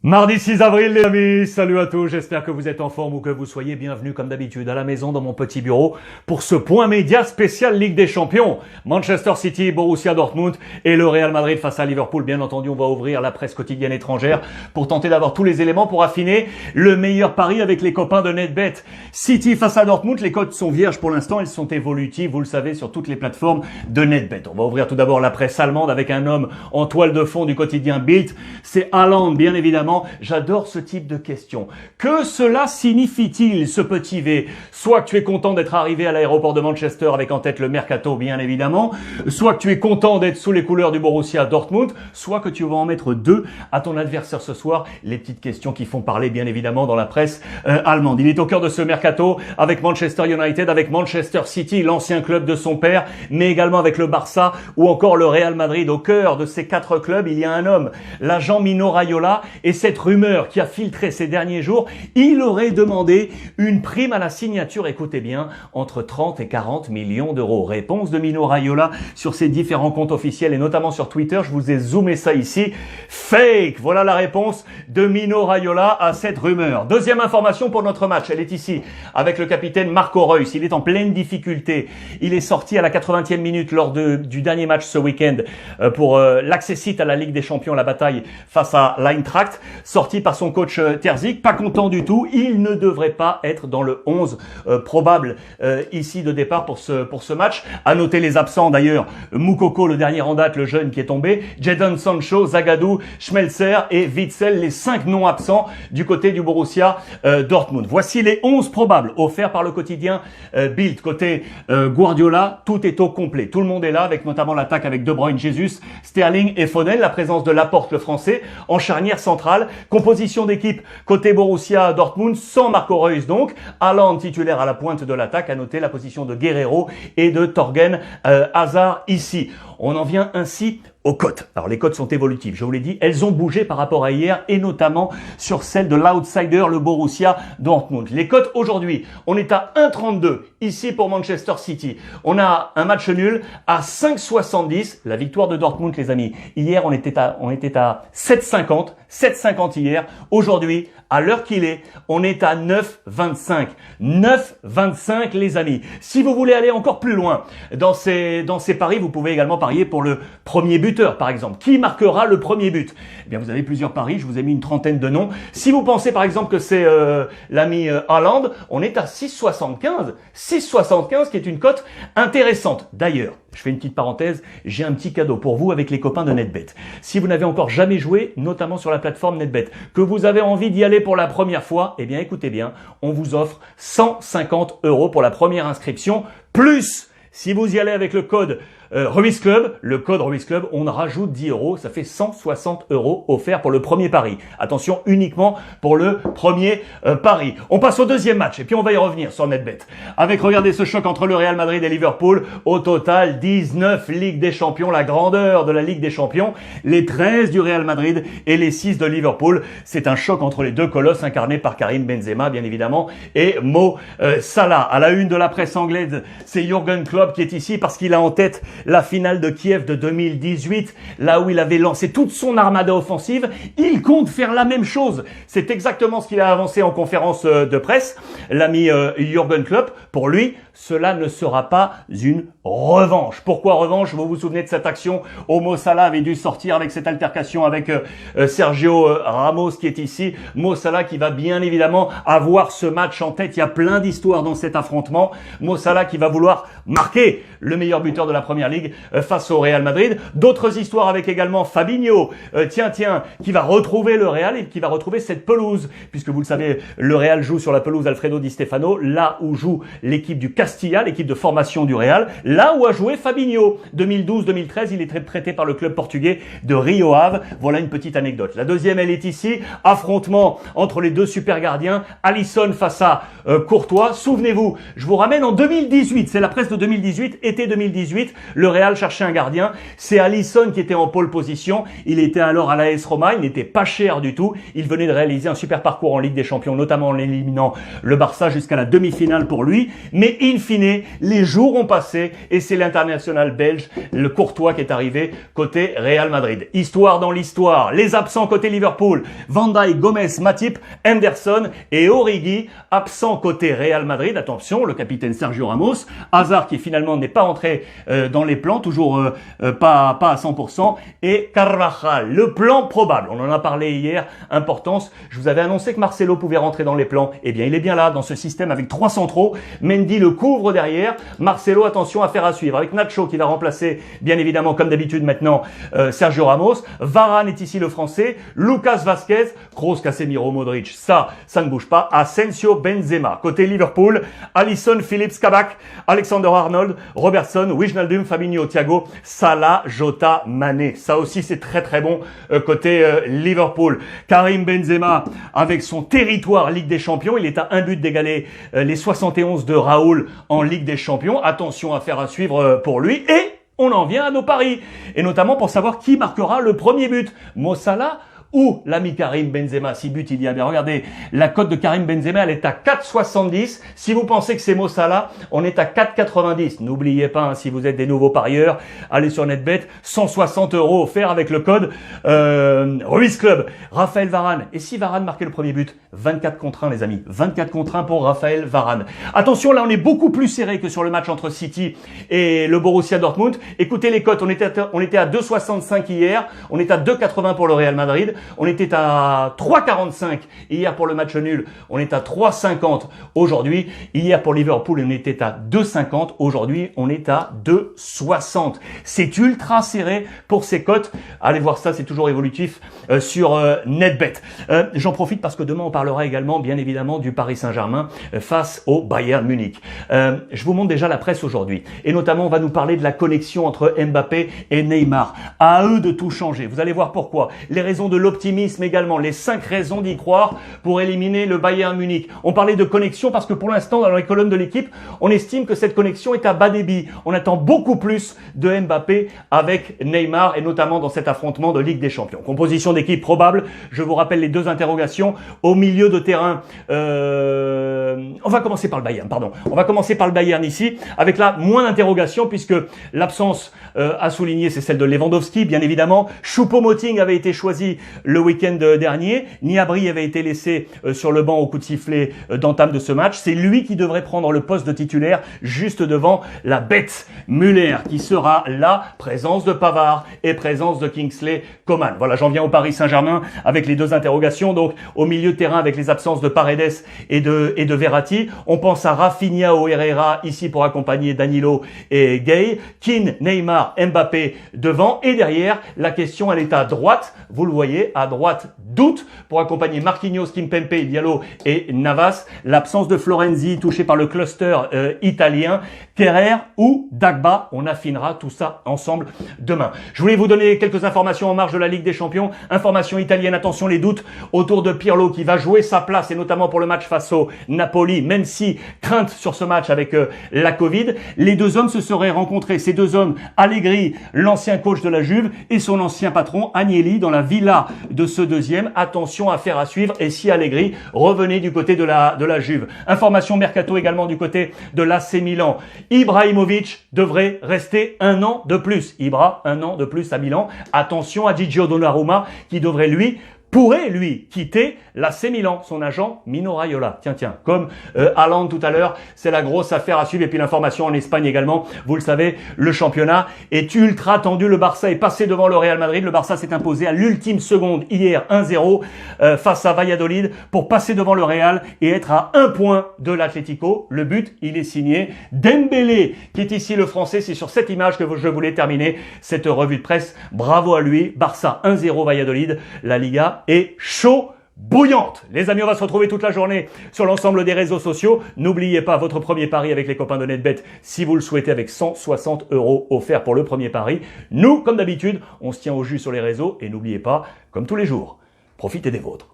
Mardi 6 avril les amis, salut à tous, j'espère que vous êtes en forme ou que vous soyez bienvenus comme d'habitude à la maison dans mon petit bureau pour ce point média spécial Ligue des Champions. Manchester City, Borussia Dortmund et le Real Madrid face à Liverpool. Bien entendu, on va ouvrir la presse quotidienne étrangère pour tenter d'avoir tous les éléments pour affiner le meilleur pari avec les copains de NetBet. City face à Dortmund, les cotes sont vierges pour l'instant, elles sont évolutives, vous le savez, sur toutes les plateformes de NetBet. On va ouvrir tout d'abord la presse allemande avec un homme en toile de fond du quotidien Bild, c'est Haaland bien évidemment. J'adore ce type de questions. Que cela signifie-t-il, ce petit V? Soit que tu es content d'être arrivé à l'aéroport de Manchester avec en tête le mercato, bien évidemment. Soit que tu es content d'être sous les couleurs du Borussia Dortmund. Soit que tu vas en mettre deux à ton adversaire ce soir. Les petites questions qui font parler, bien évidemment, dans la presse allemande. Il est au cœur de ce mercato avec Manchester United, avec Manchester City, l'ancien club de son père, mais également avec le Barça ou encore le Real Madrid. Au cœur de ces quatre clubs, il y a un homme, l'agent Mino Raiola, et cette rumeur qui a filtré ces derniers jours, il aurait demandé une prime à la signature, écoutez bien, entre 30 et 40 millions d'euros. Réponse de Mino Raiola sur ses différents comptes officiels et notamment sur Twitter. Je vous ai zoomé ça ici. Fake! Voilà la réponse de Mino Raiola à cette rumeur. Deuxième information pour notre match, elle est ici, avec le capitaine Marco Reus. Il est en pleine difficulté. Il est sorti à la 80e minute lors du dernier match ce week-end pour l'accessit à la Ligue des Champions, la bataille face à l'Eintracht. Sorti par son coach Terzic, pas content du tout, il ne devrait pas être dans le 11 probable ici de départ pour ce match. À noter les absents d'ailleurs, Moukoko, le dernier en date, le jeune qui est tombé, Jadon Sancho, Zagadou, Schmelzer et Witsel, les 5 non absents du côté du Borussia Dortmund. Voici les 11 probables offerts par le quotidien Bild. Côté Guardiola, tout est au complet. Tout le monde est là, avec notamment l'attaque avec De Bruyne, Jesus, Sterling et Foden, la présence de Laporte, le français, en charnière centrale. Composition d'équipe côté Borussia Dortmund, sans Marco Reus donc. Haaland titulaire à la pointe de l'attaque. À noter la position de Guerreiro et de Thorgan Hazard ici. On en vient ainsi aux cotes. Alors les cotes sont évolutives, je vous l'ai dit, elles ont bougé par rapport à hier et notamment sur celle de l'outsider, le Borussia Dortmund. Les cotes aujourd'hui, on est à 1,32 ici pour Manchester City. On a un match nul à 5,70, la victoire de Dortmund les amis. Hier on était à 7,50 hier. Aujourd'hui, à l'heure qu'il est, on est à 9,25. 9,25 les amis. Si vous voulez aller encore plus loin dans ces paris, vous pouvez également parier pour le premier buteur par exemple. Qui marquera le premier but? Eh bien vous avez plusieurs paris, je vous ai mis une trentaine de noms. Si vous pensez par exemple que c'est l'ami Haaland, on est à 6,75. 6,75 qui est une cote intéressante. D'ailleurs, je fais une petite parenthèse, j'ai un petit cadeau pour vous avec les copains de NetBet. Si vous n'avez encore jamais joué, notamment sur la plateforme NetBet, que vous avez envie d'y aller pour la première fois, eh bien écoutez bien, on vous offre 150 € pour la première inscription, plus si vous y allez avec le code Ruiz Club, le code Ruiz Club, on rajoute 10 €, ça fait 160 € offerts pour le premier pari. Attention, uniquement pour le premier pari. On passe au deuxième match et puis on va y revenir sur NetBet. Avec, regardez ce choc entre le Real Madrid et Liverpool. Au total, 19 Ligue des Champions, la grandeur de la Ligue des Champions. Les 13 du Real Madrid et les 6 de Liverpool. C'est un choc entre les deux colosses incarnés par Karim Benzema, bien évidemment, et Mo Salah. À la une de la presse anglaise, c'est Jürgen Klopp qui est ici parce qu'il a en tête la finale de Kiev de 2018, là où il avait lancé toute son armada offensive. Il compte faire la même chose. C'est exactement ce qu'il a avancé en conférence de presse, l'ami Jürgen Klopp. Pour lui, cela ne sera pas une revanche. Pourquoi revanche? Vous vous souvenez de cette action où Mo Salah avait dû sortir avec cette altercation avec Sergio Ramos qui est ici. Mo Salah qui va bien évidemment avoir ce match en tête. Il y a plein d'histoires dans cet affrontement. Mo Salah qui va vouloir marquer le meilleur buteur de la Première Ligue face au Real Madrid. D'autres histoires avec également Fabinho, qui va retrouver le Real et qui va retrouver cette pelouse. Puisque vous le savez, le Real joue sur la pelouse Alfredo Di Stefano, là où joue l'équipe du Castilla, l'équipe de formation du Real, là où a joué Fabinho. 2012-2013, il est prêté par le club portugais de Rio Ave. Voilà une petite anecdote. La deuxième, elle est ici. Affrontement entre les deux super gardiens. Alisson face à Courtois. Souvenez-vous, je vous ramène en 2018. C'est la presse de 2018, été 2018. Le Real cherchait un gardien. C'est Alisson qui était en pole position. Il était alors à l'AS Roma. Il n'était pas cher du tout. Il venait de réaliser un super parcours en Ligue des Champions, notamment en éliminant le Barça jusqu'à la demi-finale pour lui. Mais in fine, les jours ont passé et c'est l'international belge, le Courtois, qui est arrivé côté Real Madrid. Histoire dans l'histoire, les absents côté Liverpool, Van Dijk, Gomez, Matip, Henderson et Origi, absents côté Real Madrid. Attention, le capitaine Sergio Ramos, Hazard qui finalement n'est pas entré dans les plans, toujours pas à 100%, et Carvajal, le plan probable. On en a parlé hier, importance. Je vous avais annoncé que Marcelo pouvait rentrer dans les plans. Eh bien, il est bien là, dans ce système avec 3 centraux. Mendy le couvre derrière. Marcelo, attention, affaire à suivre. Avec Nacho qui va remplacer, bien évidemment, comme d'habitude maintenant, Sergio Ramos. Varane est ici le français. Lucas Vazquez, Kroos, Casemiro, Modric. Ça ne bouge pas. Asensio, Benzema. Côté Liverpool, Alisson, Phillips, Kabak, Alexander-Arnold, Robertson, Wijnaldum, Fabinho, Thiago, Salah, Jota, Mané. Ça aussi, c'est très très bon côté Liverpool. Karim Benzema, avec son territoire Ligue des Champions, il est à un but d'égaler les 71 de Raoul en Ligue des Champions. Attention, affaire à suivre pour lui. Et on en vient à nos paris. Et notamment pour savoir qui marquera le premier but. Mo Salah ou l'ami Karim Benzema. 6 buts il y a. Mais regardez, la cote de Karim Benzema, elle est à 4,70. Si vous pensez que c'est Mo Salah, on est à 4,90. N'oubliez pas, hein, si vous êtes des nouveaux parieurs, allez sur NetBet, 160 € offerts avec le code Ruiz Club. Raphaël Varane. Et si Varane marquait le premier but? 24 contre 1, les amis. 24 contre 1 pour Raphaël Varane. Attention, là, on est beaucoup plus serré que sur le match entre City et le Borussia Dortmund. Écoutez les cotes. On était à 2,65 hier. On est à 2,80 pour le Real Madrid. On était à 3,45 hier pour le match nul. On est à 3,50 aujourd'hui. Hier pour Liverpool, on était à 2,50. Aujourd'hui, on est à 2,60. C'est ultra serré pour ces cotes. Allez voir ça, c'est toujours évolutif sur NetBet. J'en profite parce que demain, on parlera également, bien évidemment, du Paris Saint-Germain face au Bayern Munich. Je vous montre déjà la presse aujourd'hui. Et notamment, on va nous parler de la connexion entre Mbappé et Neymar. À eux de tout changer. Vous allez voir pourquoi. Les raisons de l'optimisme également, les 5 raisons d'y croire pour éliminer le Bayern Munich. On parlait de connexion parce que pour l'instant, dans les colonnes de l'équipe, on estime que cette connexion est à bas débit. On attend beaucoup plus de Mbappé avec Neymar et notamment dans cet affrontement de Ligue des Champions. Composition d'équipe probable. Je vous rappelle les 2 interrogations. Au milieu de terrain, on va commencer par le Bayern, pardon. On va commencer par le Bayern ici, avec là moins d'interrogations puisque l'absence à souligner, c'est celle de Lewandowski, bien évidemment. Choupo-Moting avait été choisi le week-end dernier. Gnabry avait été laissé sur le banc au coup de sifflet d'entame de ce match. C'est lui qui devrait prendre le poste de titulaire juste devant la bête Müller qui sera là. Présence de Pavard et présence de Kingsley Coman. Voilà, j'en viens au Paris Saint-Germain avec les 2 interrogations. Donc, au milieu de terrain avec les absences de Paredes et de Verratti. On pense à Rafinha ou Herrera ici pour accompagner Danilo et Gay. Keane, Neymar, Mbappé devant. Et derrière, la question, elle est à droite. Vous le voyez, à droite, doute pour accompagner Marquinhos, Kimpembe, Diallo et Navas. L'absence de Florenzi touché par le cluster italien. Kerrer ou Dagba. On affinera tout ça ensemble demain. Je voulais vous donner quelques informations en marge de la Ligue des Champions. Information italienne, attention les doutes autour de Pirlo qui va jouer sa place et notamment pour le match face au Napoli, même si crainte sur ce match avec la Covid. Les 2 hommes se seraient rencontrés. Ces 2 hommes, Allegri, l'ancien coach de la Juve, et son ancien patron Agnelli dans la villa de ce deuxième. Attention, affaire à suivre. Et si Allegri revenait du côté de la Juve. Information mercato également du côté de l'AC Milan. Ibrahimovic devrait rester 1 an de plus. Ibra, 1 an de plus à Milan. Attention à Gigio Donnarumma qui devrait pourrait quitter l'AC Milan, son agent Mino Raiola. Tiens, comme Haaland tout à l'heure, c'est la grosse affaire à suivre. Et puis l'information en Espagne également, vous le savez, le championnat est ultra tendu. Le Barça est passé devant le Real Madrid. Le Barça s'est imposé à l'ultime seconde hier 1-0 face à Valladolid pour passer devant le Real et être à 1 point de l'Atlético. Le but, il est signé Dembélé, qui est ici le français. C'est sur cette image que je voulais terminer cette revue de presse. Bravo à lui. Barça 1-0 Valladolid. La Liga est chaud bouillante. Les amis, on va se retrouver toute la journée sur l'ensemble des réseaux sociaux. N'oubliez pas votre premier pari avec les copains de NetBet si vous le souhaitez avec 160 € offerts pour le premier pari. Nous, comme d'habitude, on se tient au jus sur les réseaux et n'oubliez pas, comme tous les jours, profitez des vôtres.